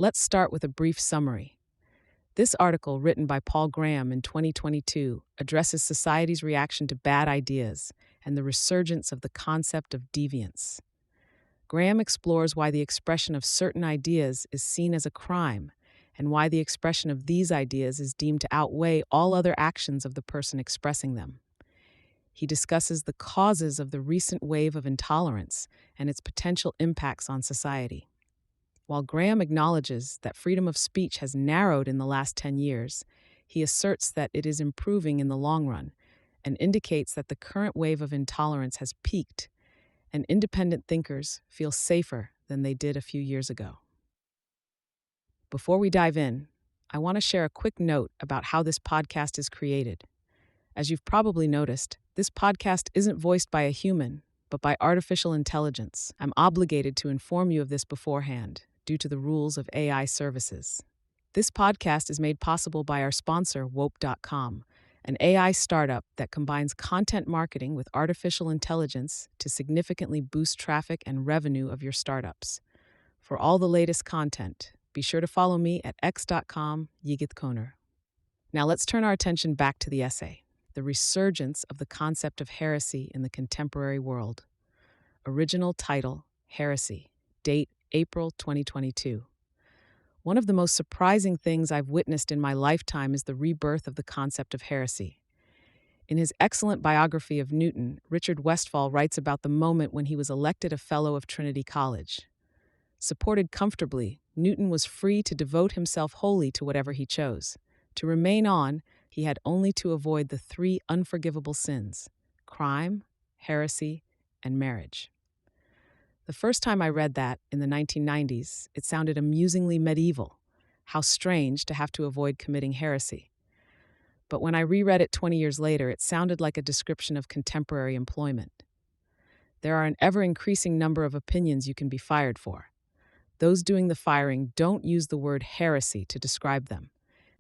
Let's start with a brief summary. This article, written by Paul Graham in 2022, addresses society's reaction to bad ideas and the resurgence of the concept of deviance. Graham explores why the expression of certain ideas is seen as a crime and why the expression of these ideas is deemed to outweigh all other actions of the person expressing them. He discusses the causes of the recent wave of intolerance and its potential impacts on society. While Graham acknowledges that freedom of speech has narrowed in the last 10 years, he asserts that it is improving in the long run and indicates that the current wave of intolerance has peaked and independent thinkers feel safer than they did a few years ago. Before we dive in, I want to share a quick note about how this podcast is created. As you've probably noticed, this podcast isn't voiced by a human, but by artificial intelligence. I'm obligated to inform you of this beforehand, due to the rules of AI services. This podcast is made possible by our sponsor, Wope.com, an AI startup that combines content marketing with artificial intelligence to significantly boost traffic and revenue of your startups. For all the latest content, be sure to follow me at x.com/yigithkoner. Now let's turn our attention back to the essay, The Resurgence of the Concept of Heresy in the Contemporary World. Original title, Heresy. Date, April 2022. One of the most surprising things I've witnessed in my lifetime is the rebirth of the concept of heresy. In his excellent biography of Newton, Richard Westphal writes about the moment when he was elected a Fellow of Trinity College. Supported comfortably, Newton was free to devote himself wholly to whatever he chose. To remain on, he had only to avoid the three unforgivable sins: crime, heresy, and marriage. The first time I read that, in the 1990s, it sounded amusingly medieval. How strange to have to avoid committing heresy. But when I reread it 20 years later, it sounded like a description of contemporary employment. There are an ever-increasing number of opinions you can be fired for. Those doing the firing don't use the word heresy to describe them,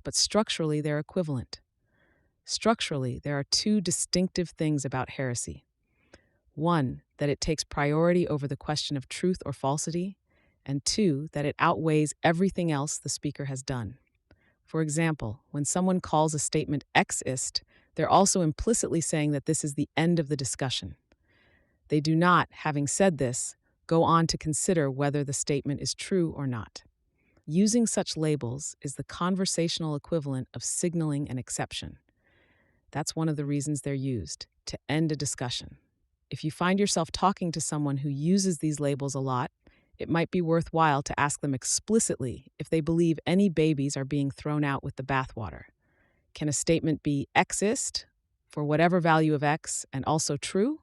but structurally they're equivalent. Structurally, there are two distinctive things about heresy. One, that it takes priority over the question of truth or falsity, and two, that it outweighs everything else the speaker has done. For example, when someone calls a statement exist, they're also implicitly saying that this is the end of the discussion. They do not, having said this, go on to consider whether the statement is true or not. Using such labels is the conversational equivalent of signaling an exception. That's one of the reasons they're used, to end a discussion. If you find yourself talking to someone who uses these labels a lot, it might be worthwhile to ask them explicitly if they believe any babies are being thrown out with the bathwater. Can a statement be exist, for whatever value of x, and also true?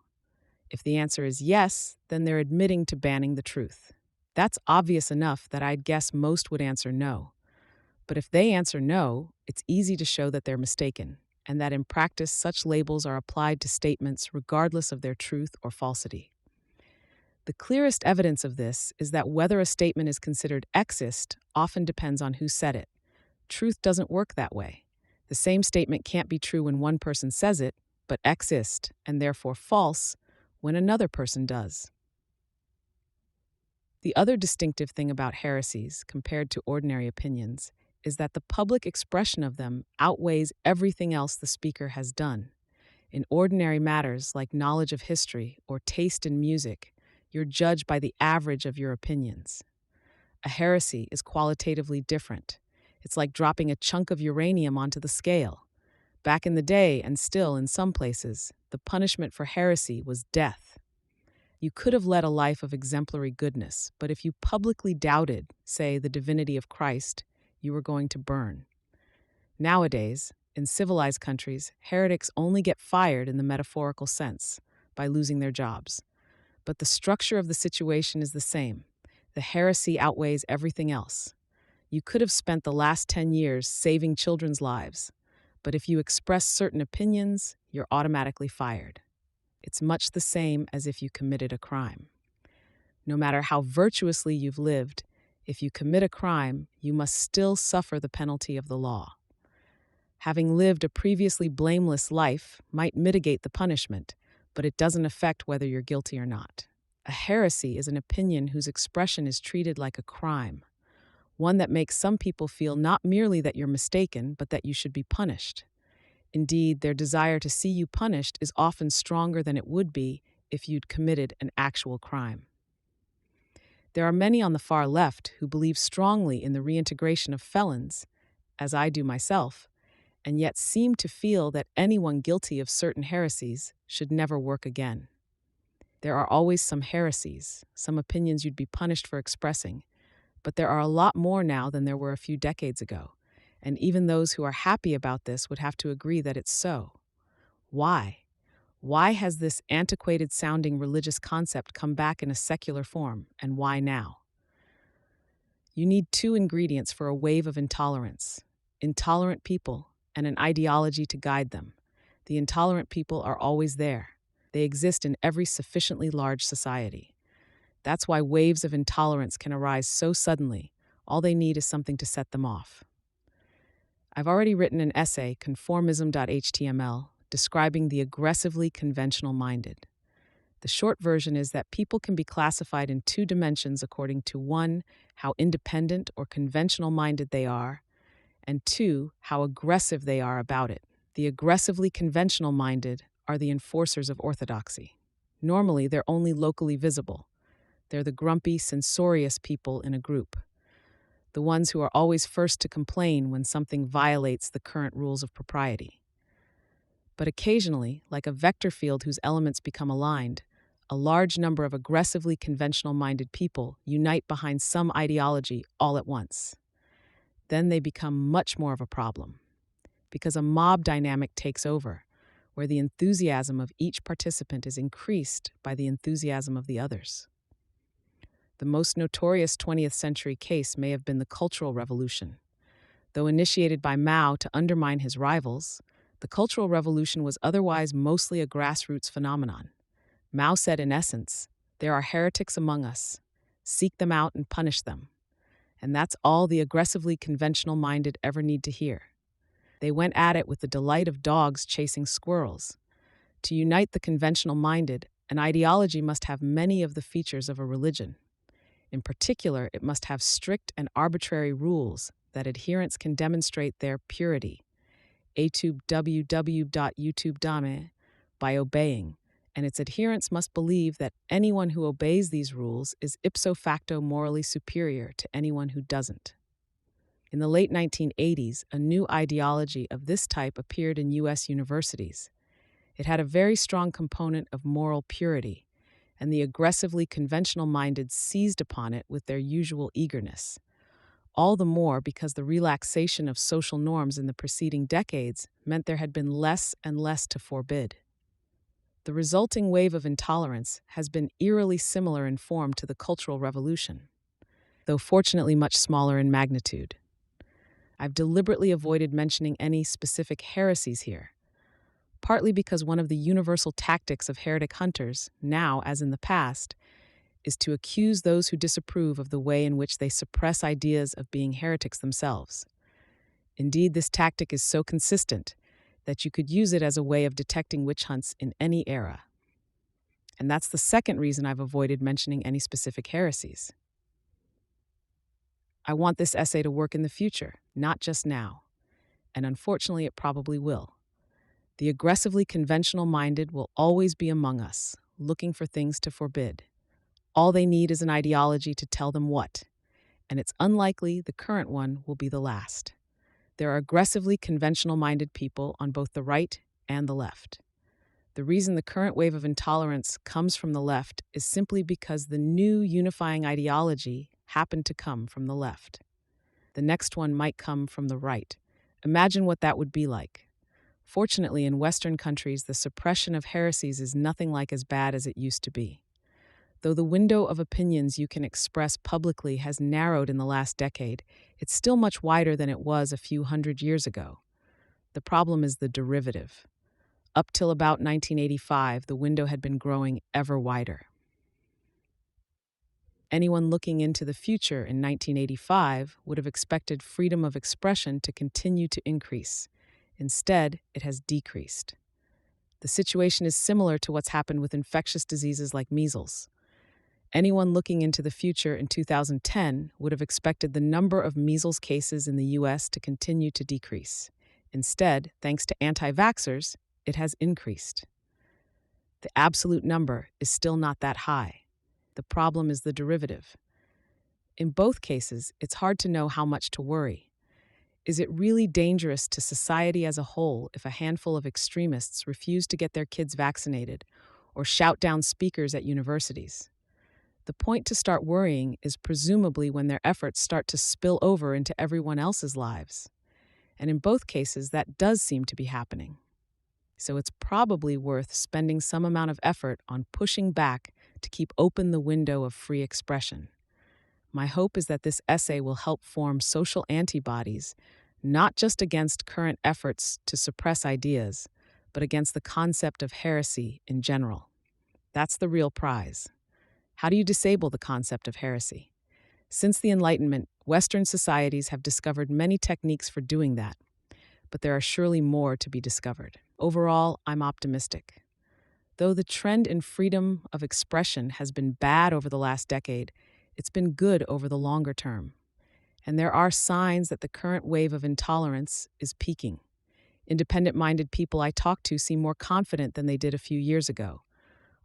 If the answer is yes, then they're admitting to banning the truth. That's obvious enough that I'd guess most would answer no. But if they answer no, it's easy to show that they're mistaken, and that in practice such labels are applied to statements regardless of their truth or falsity. The clearest evidence of this is that whether a statement is considered exist often depends on who said it. Truth doesn't work that way. The same statement can't be true when one person says it, but exist, and therefore false, when another person does. The other distinctive thing about heresies, compared to ordinary opinions, is that the public expression of them outweighs everything else the speaker has done. In ordinary matters like knowledge of history or taste in music, you're judged by the average of your opinions. A heresy is qualitatively different. It's like dropping a chunk of uranium onto the scale. Back in the day, and still in some places, the punishment for heresy was death. You could have led a life of exemplary goodness, but if you publicly doubted, say, the divinity of Christ, you were going to burn. Nowadays, in civilized countries, heretics only get fired in the metaphorical sense, by losing their jobs. But the structure of the situation is the same. The heresy outweighs everything else. You could have spent the last 10 years saving children's lives, but if you express certain opinions, you're automatically fired. It's much the same as if you committed a crime. No matter how virtuously you've lived, if you commit a crime, you must still suffer the penalty of the law. Having lived a previously blameless life might mitigate the punishment, but it doesn't affect whether you're guilty or not. A heresy is an opinion whose expression is treated like a crime. one that makes some people feel not merely that you're mistaken, but that you should be punished. Indeed, their desire to see you punished is often stronger than it would be if you'd committed an actual crime. There are many on the far left who believe strongly in the reintegration of felons, as I do myself, and yet seem to feel that anyone guilty of certain heresies should never work again. There are always some heresies, some opinions you'd be punished for expressing, but there are a lot more now than there were a few decades ago, and even those who are happy about this would have to agree that it's so. Why? Why has this antiquated-sounding religious concept come back in a secular form, and why now? You need two ingredients for a wave of intolerance: intolerant people and an ideology to guide them. The intolerant people are always there. They exist in every sufficiently large society. That's why waves of intolerance can arise so suddenly. All they need is something to set them off. I've already written an essay, conformism.html, describing the aggressively conventional-minded. The short version is that people can be classified in two dimensions according to 1, how independent or conventional-minded they are, and 2, how aggressive they are about it. The aggressively conventional-minded are the enforcers of orthodoxy. Normally, they're only locally visible. They're the grumpy, censorious people in a group, the ones who are always first to complain when something violates the current rules of propriety. But occasionally, like a vector field whose elements become aligned, a large number of aggressively conventional-minded people unite behind some ideology all at once. Then they become much more of a problem, because a mob dynamic takes over, where the enthusiasm of each participant is increased by the enthusiasm of the others. The most notorious 20th century case may have been the Cultural Revolution. Though initiated by Mao to undermine his rivals, the Cultural Revolution was otherwise mostly a grassroots phenomenon. Mao said, in essence, "There are heretics among us. Seek them out and punish them." And that's all the aggressively conventional-minded ever need to hear. They went at it with the delight of dogs chasing squirrels. To unite the conventional-minded, an ideology must have many of the features of a religion. In particular, it must have strict and arbitrary rules that adherents can demonstrate their purity, www.youtube.me, by obeying, and its adherents must believe that anyone who obeys these rules is ipso facto morally superior to anyone who doesn't. In the late 1980s, a new ideology of this type appeared in U.S. universities. It had a very strong component of moral purity, and the aggressively conventional-minded seized upon it with their usual eagerness. All the more because the relaxation of social norms in the preceding decades meant there had been less and less to forbid. The resulting wave of intolerance has been eerily similar in form to the Cultural Revolution, though fortunately much smaller in magnitude. I've deliberately avoided mentioning any specific heresies here, partly because one of the universal tactics of heretic hunters, now as in the past, is to accuse those who disapprove of the way in which they suppress ideas of being heretics themselves. Indeed, this tactic is so consistent that you could use it as a way of detecting witch hunts in any era. And that's the second reason I've avoided mentioning any specific heresies. I want this essay to work in the future, not just now. And unfortunately, it probably will. The aggressively conventional-minded will always be among us, looking for things to forbid. All they need is an ideology to tell them what, and it's unlikely the current one will be the last. There are aggressively conventional-minded people on both the right and the left. The reason the current wave of intolerance comes from the left is simply because the new unifying ideology happened to come from the left. The next one might come from the right. Imagine what that would be like. Fortunately, in Western countries, the suppression of heresies is nothing like as bad as it used to be. Though the window of opinions you can express publicly has narrowed in the last decade, it's still much wider than it was a few hundred years ago. The problem is the derivative. Up till about 1985, the window had been growing ever wider. Anyone looking into the future in 1985 would have expected freedom of expression to continue to increase. Instead, it has decreased. The situation is similar to what's happened with infectious diseases like measles. Anyone looking into the future in 2010 would have expected the number of measles cases in the US to continue to decrease. Instead, thanks to anti-vaxxers, it has increased. The absolute number is still not that high. The problem is the derivative. In both cases, it's hard to know how much to worry. Is it really dangerous to society as a whole if a handful of extremists refuse to get their kids vaccinated or shout down speakers at universities? The point to start worrying is presumably when their efforts start to spill over into everyone else's lives. And in both cases, that does seem to be happening. So it's probably worth spending some amount of effort on pushing back to keep open the window of free expression. My hope is that this essay will help form social antibodies, not just against current efforts to suppress ideas, but against the concept of heresy in general. That's the real prize. How do you disable the concept of heresy? Since the Enlightenment, Western societies have discovered many techniques for doing that, but there are surely more to be discovered. Overall, I'm optimistic. Though the trend in freedom of expression has been bad over the last decade, it's been good over the longer term. And there are signs that the current wave of intolerance is peaking. Independent-minded people I talk to seem more confident than they did a few years ago.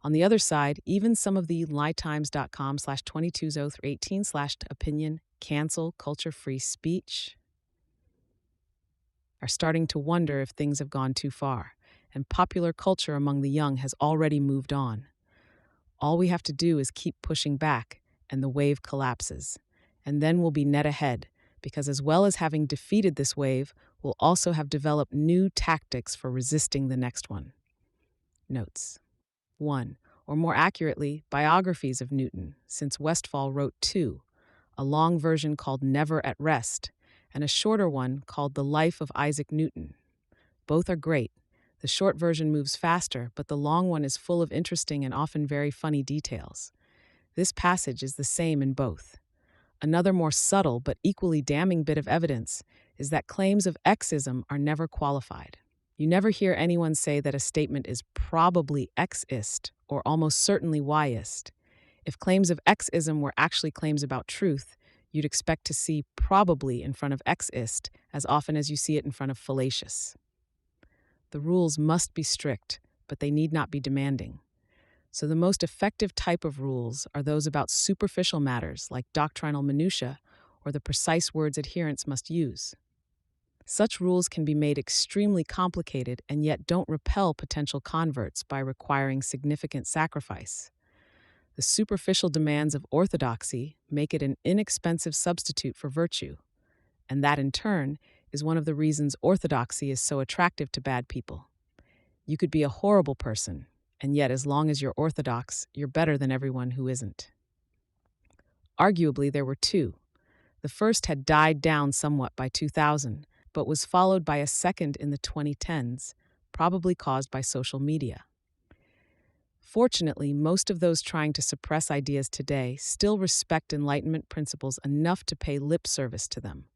On the other side, even some of the lytimes.com/220318/opinion cancel culture-free speech are starting to wonder if things have gone too far, and popular culture among the young has already moved on. All we have to do is keep pushing back, and the wave collapses. And then we'll be net ahead, because as well as having defeated this wave, we'll also have developed new tactics for resisting the next one. Notes. 1. Or more accurately, biographies of Newton, since Westphal wrote 2, a long version called Never at Rest, and a shorter one called The Life of Isaac Newton. Both are great. The short version moves faster, but the long one is full of interesting and often very funny details. This passage is the same in both. Another more subtle but equally damning bit of evidence is that claims of Xism are never qualified. You never hear anyone say that a statement is probably Xist or almost certainly Yist. If claims of Xism were actually claims about truth, you'd expect to see probably in front of Xist as often as you see it in front of fallacious. The rules must be strict, but they need not be demanding. So the most effective type of rules are those about superficial matters like doctrinal minutiae or the precise words adherents must use. Such rules can be made extremely complicated and yet don't repel potential converts by requiring significant sacrifice. The superficial demands of orthodoxy make it an inexpensive substitute for virtue, and that in turn is one of the reasons orthodoxy is so attractive to bad people. You could be a horrible person, and yet as long as you're orthodox, you're better than everyone who isn't. Arguably, there were two. The first had died down somewhat by 2000, but was followed by a second in the 2010s, probably caused by social media. Fortunately, most of those trying to suppress ideas today still respect Enlightenment principles enough to pay lip service to them.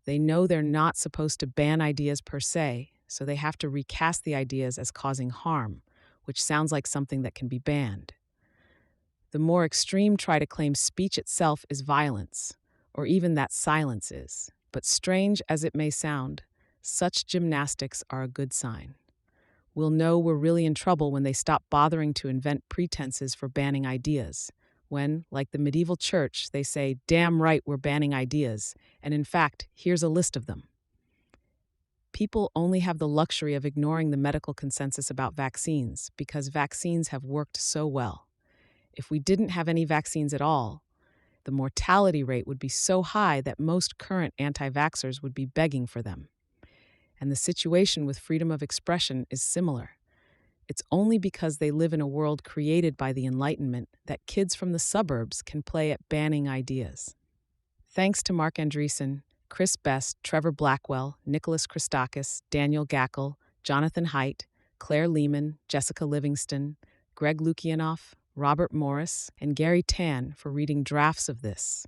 They know they're not supposed to ban ideas per se, so they have to recast the ideas as causing harm, which sounds like something that can be banned. The more extreme try to claim speech itself is violence, or even that silence is. But strange as it may sound, such gymnastics are a good sign. We'll know we're really in trouble when they stop bothering to invent pretenses for banning ideas. When, like the medieval church, they say, "Damn right, we're banning ideas," and in fact, here's a list of them. People only have the luxury of ignoring the medical consensus about vaccines because vaccines have worked so well. If we didn't have any vaccines at all, the mortality rate would be so high that most current anti-vaxxers would be begging for them. And the situation with freedom of expression is similar. It's only because they live in a world created by the Enlightenment that kids from the suburbs can play at banning ideas. Thanks to Mark Andreessen, Chris Best, Trevor Blackwell, Nicholas Christakis, Daniel Gackel, Jonathan Haidt, Claire Lehman, Jessica Livingston, Greg Lukianoff, Robert Morris, and Gary Tan for reading drafts of this.